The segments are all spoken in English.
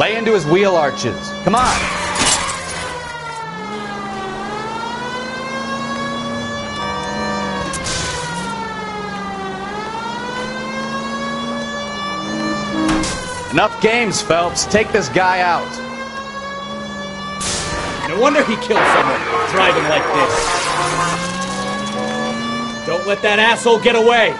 Lay into his wheel arches. Come on. Enough games, Phelps. Take this guy out. No wonder he killed someone driving like this. Don't let that asshole get away.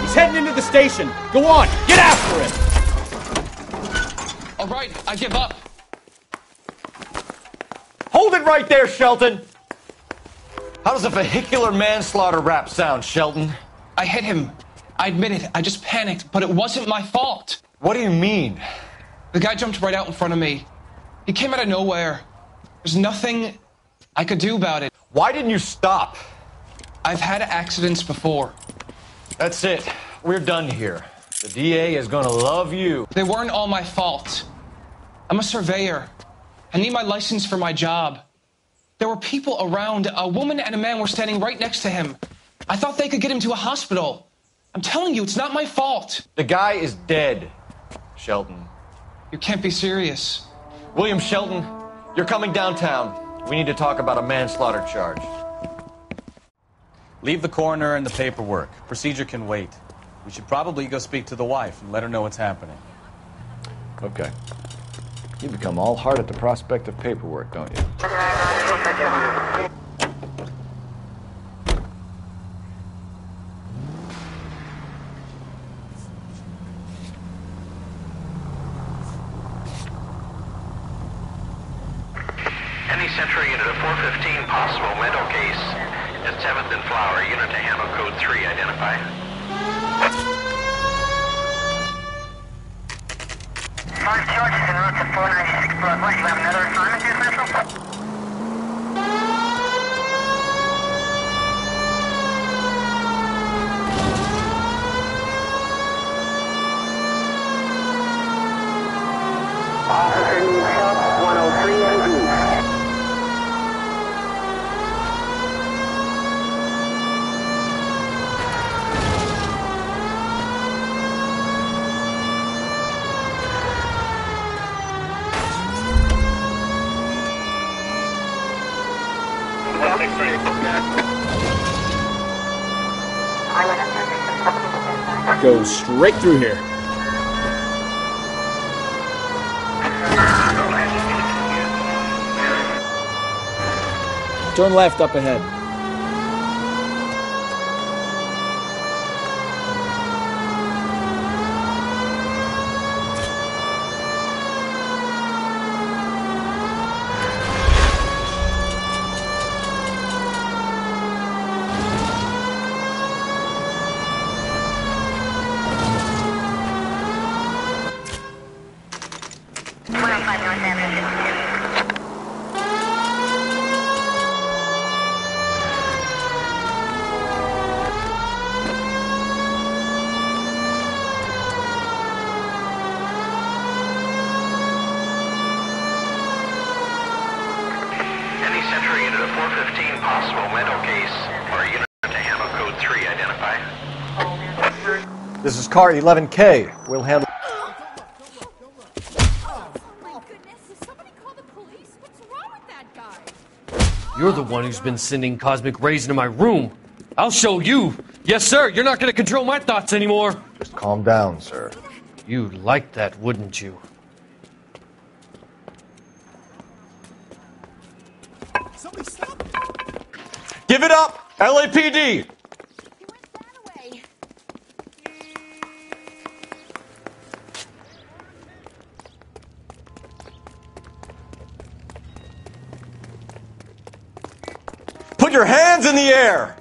He's heading into the station. Go on, get after him. All right, I give up. Hold it right there, Shelton. How does a vehicular manslaughter rap sound, Shelton? I hit him. I admit it. I just panicked, but it wasn't my fault. What do you mean? The guy jumped right out in front of me. He came out of nowhere. There's nothing I could do about it. Why didn't you stop? I've had accidents before. That's it. We're done here. The DA is gonna love you. They weren't all my fault. I'm a surveyor. I need my license for my job. There were people around. A woman and a man were standing right next to him. I thought they could get him to a hospital. I'm telling you, it's not my fault. The guy is dead, Shelton. You can't be serious. William Shelton, you're coming downtown. We need to talk about a manslaughter charge. Leave the coroner and the paperwork. Procedure can wait. We should probably go speak to the wife and let her know what's happening. Okay. You become all heart at the prospect of paperwork, don't you? Any Central unit of 415 possible mental case at 7th and Flower, unit to handle code 3, identify. Five charges en route to 496 Broadway. You have another assignment here, Central? Officer needs help, 103 and B. Go straight through here. Turn left up ahead. Any Central unit of 415 possible mental case or unit to handle code 3, identify. This is car 11K. We'll handle... Oh my goodness, did somebody call the police? What's wrong with that guy? You're the one who's been sending cosmic rays into my room. I'll show you. Yes, sir. You're not going to control my thoughts anymore. Just calm down, sir. You'd like that, wouldn't you? Somebody stop! Give it up! LAPD! He went that way. Put your hands in the air!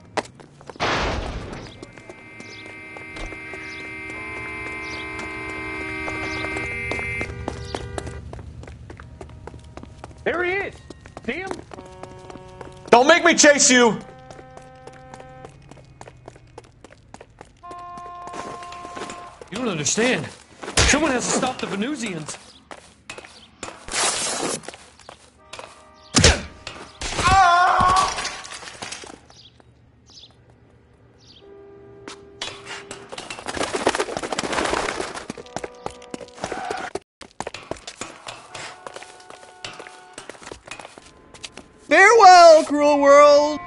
Here he is. See him? Don't make me chase you! You don't understand. Someone has to stop the Venusians. Farewell, cruel world!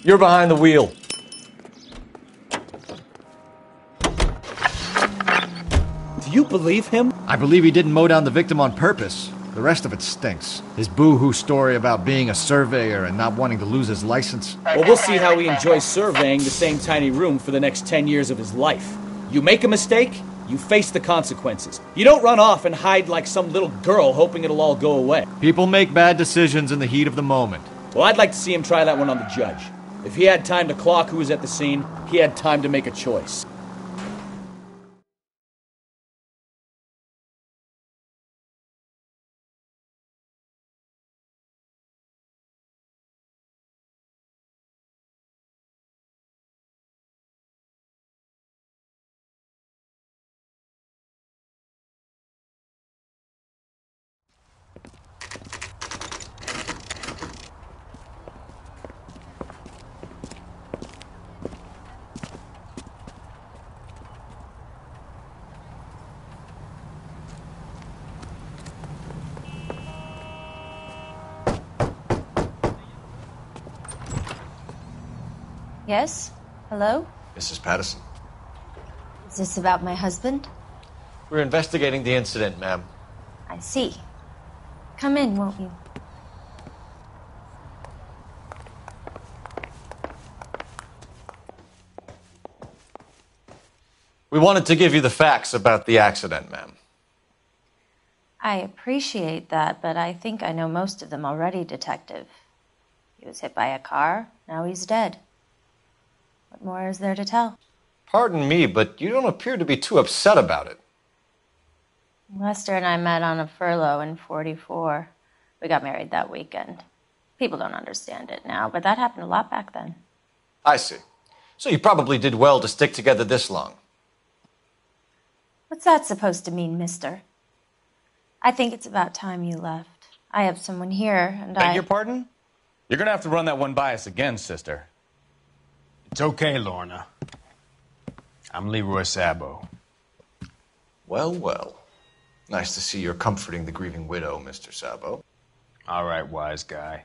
You're behind the wheel. Do you believe him? I believe he didn't mow down the victim on purpose. The rest of it stinks. His boo-hoo story about being a surveyor and not wanting to lose his license. Well, we'll see how he enjoys surveying the same tiny room for the next 10 years of his life. You make a mistake, you face the consequences. You don't run off and hide like some little girl hoping it'll all go away. People make bad decisions in the heat of the moment. Well, I'd like to see him try that one on the judge. If he had time to clock who was at the scene, he had time to make a choice. Yes? Hello? Mrs. Patterson. Is this about my husband? We're investigating the incident, ma'am. I see. Come in, won't you? We wanted to give you the facts about the accident, ma'am. I appreciate that, but I think I know most of them already, Detective. He was hit by a car, now he's dead. What more is there to tell? Pardon me, but you don't appear to be too upset about it. Lester and I met on a furlough in '44. We got married that weekend. People don't understand it now, but that happened a lot back then. I see. So you probably did well to stick together this long. What's that supposed to mean, mister? I think it's about time you left. I have someone here, and Beg your pardon? You're gonna have to run that one by us again, sister. It's okay, Lorna. I'm Leroy Sabo. Well, well. Nice to see you're comforting the grieving widow, Mr. Sabo. All right, wise guy.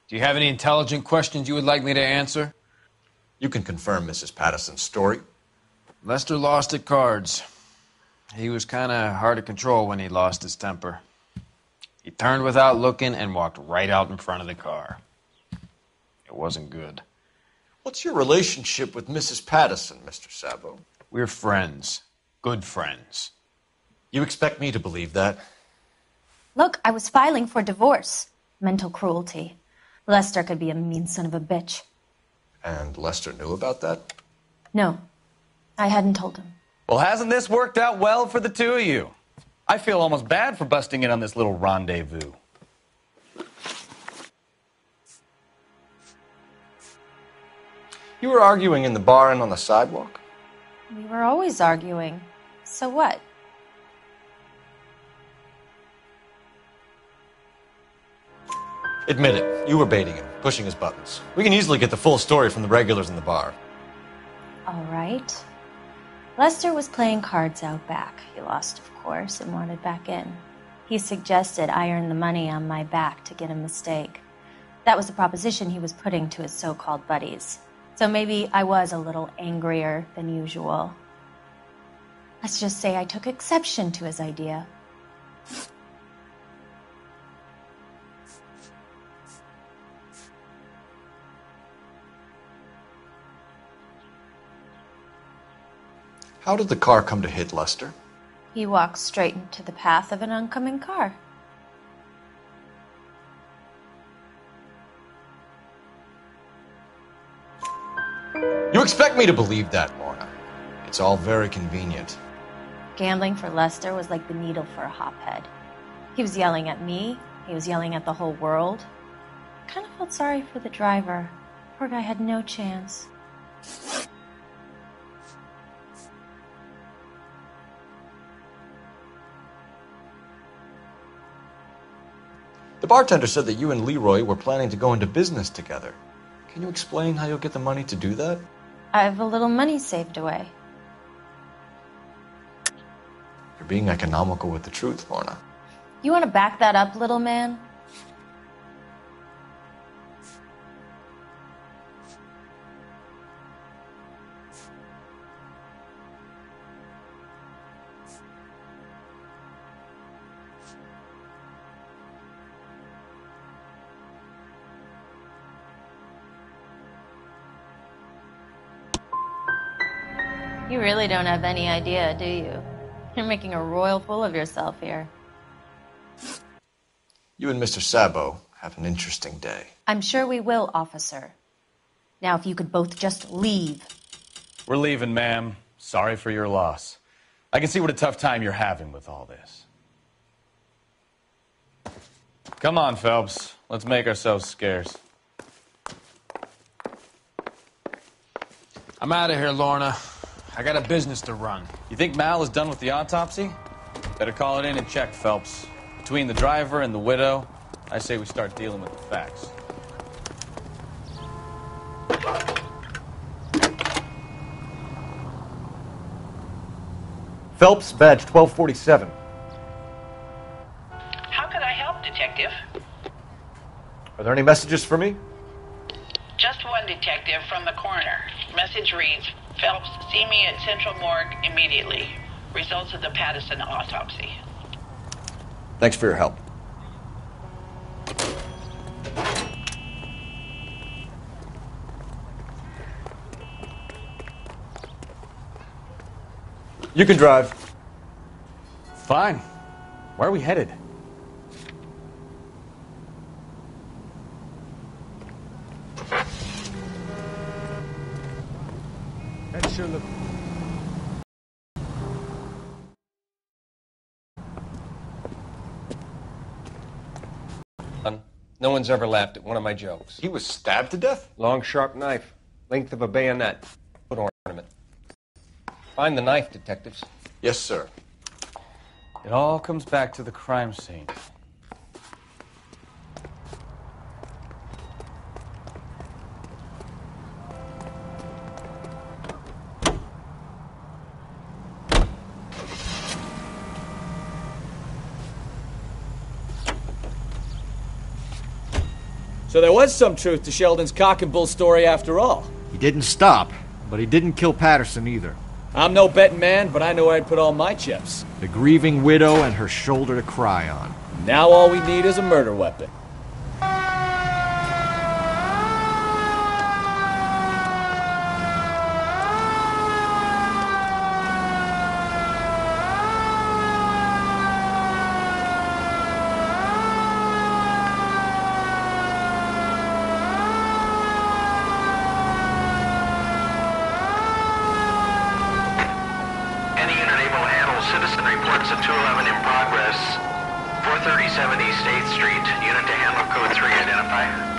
Do you have any intelligent questions you would like me to answer? You can confirm Mrs. Patterson's story. Lester lost at cards. He was kind of hard to control when he lost his temper. He turned without looking and walked right out in front of the car. It wasn't good. What's your relationship with Mrs. Patterson, Mr. Sabo? We're friends. Good friends. You expect me to believe that? Look, I was filing for divorce. Mental cruelty. Lester could be a mean son of a bitch. And Lester knew about that? No, I hadn't told him. Well, hasn't this worked out well for the two of you? I feel almost bad for busting in on this little rendezvous. You were arguing in the bar and on the sidewalk? We were always arguing. So what? Admit it, you were baiting him, pushing his buttons. We can easily get the full story from the regulars in the bar. All right. Lester was playing cards out back. He lost, of course, and wanted back in. He suggested I earn the money on my back to get a mistake. That was the proposition he was putting to his so-called buddies. So maybe I was a little angrier than usual. Let's just say I took exception to his idea. How did the car come to hit Lester? He walked straight into the path of an oncoming car. You expect me to believe that, Lorna? It's all very convenient. Gambling for Lester was like the needle for a hophead. He was yelling at me. He was yelling at the whole world. I kind of felt sorry for the driver. Poor guy had no chance. The bartender said that you and Leroy were planning to go into business together. Can you explain how you'll get the money to do that? I have a little money saved away. You're being economical with the truth, Lorna. You want to back that up, little man? You really don't have any idea, do you? You're making a royal fool of yourself here. You and Mr. Sabo have an interesting day. I'm sure we will, officer. Now, if you could both just leave. We're leaving, ma'am. Sorry for your loss. I can see what a tough time you're having with all this. Come on, Phelps. Let's make ourselves scarce. I'm out of here, Lorna. I got a business to run. You think Mal is done with the autopsy? Better call it in and check, Phelps. Between the driver and the widow, I say we start dealing with the facts. Phelps, badge 1247. How can I help, Detective? Are there any messages for me? Just one, Detective, from the coroner. Message reads, Phelps, see me at Central Morgue immediately. Results of the Patterson autopsy. Thanks for your help. You can drive. Fine. Where are we headed? That sure look. No one's ever laughed at one of my jokes. He was stabbed to death? Long, sharp knife, length of a bayonet, foot ornament. Find the knife, detectives. Yes, sir. It all comes back to the crime scene. So there was some truth to Sheldon's cock and bull story after all. He didn't stop, but he didn't kill Patterson either. I'm no betting man, but I know where I'd put all my chips. The grieving widow and her shoulder to cry on. Now all we need is a murder weapon. Any unit able to handle citizen reports of 211 in progress. 437 East 8th Street. Unit to handle code 3 identify.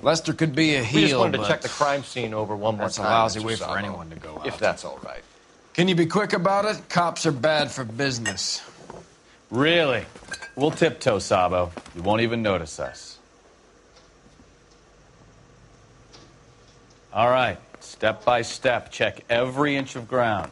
Lester could be a heel, We just wanted to but check the crime scene over one more that's a time. lousy Mr. way for Sabo. anyone to go out. If that's all right. Can you be quick about it? Cops are bad for business. Really? We'll tiptoe, Sabo. You won't even notice us. All right, step by step, check every inch of ground.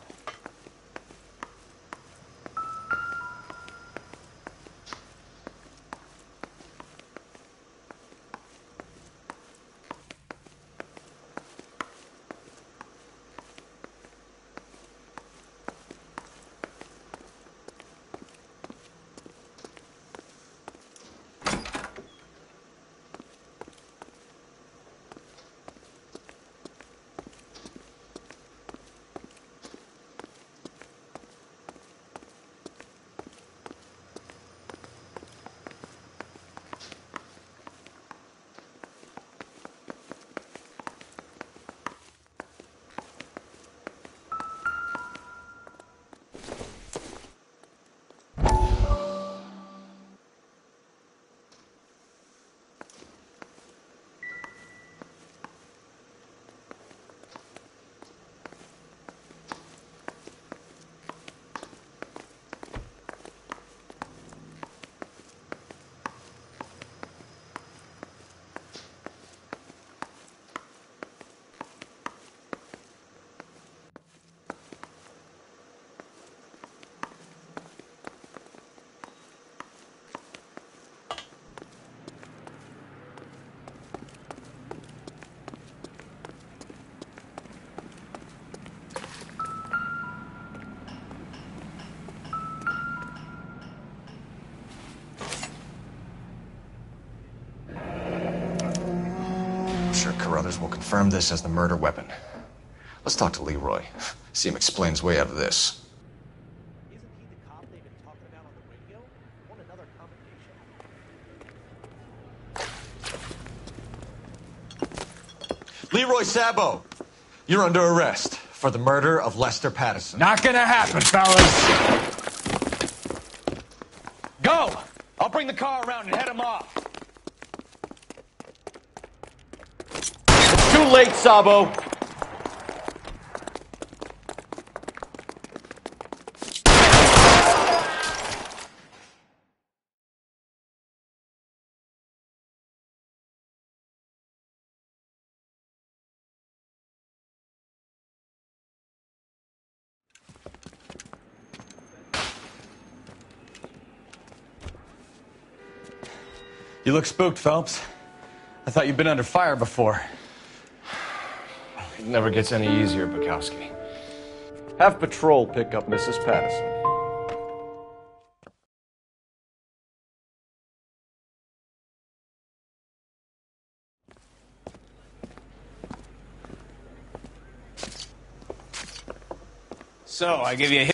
I'm sure Carruthers will confirm this as the murder weapon. Let's talk to Leroy. See him explain his way out of this. Isn't he the cop they've been talking about on the radio? Want another commendation? Leroy Sabo, you're under arrest for the murder of Lester Patterson. Not gonna happen, fellas. Go! I'll bring the car around and head him off. Too late, Sabo. You look spooked, Phelps. I thought you'd been under fire before. It never gets any easier, Bukowski. Have patrol pick up Mrs. Patterson. So, I give you a hit.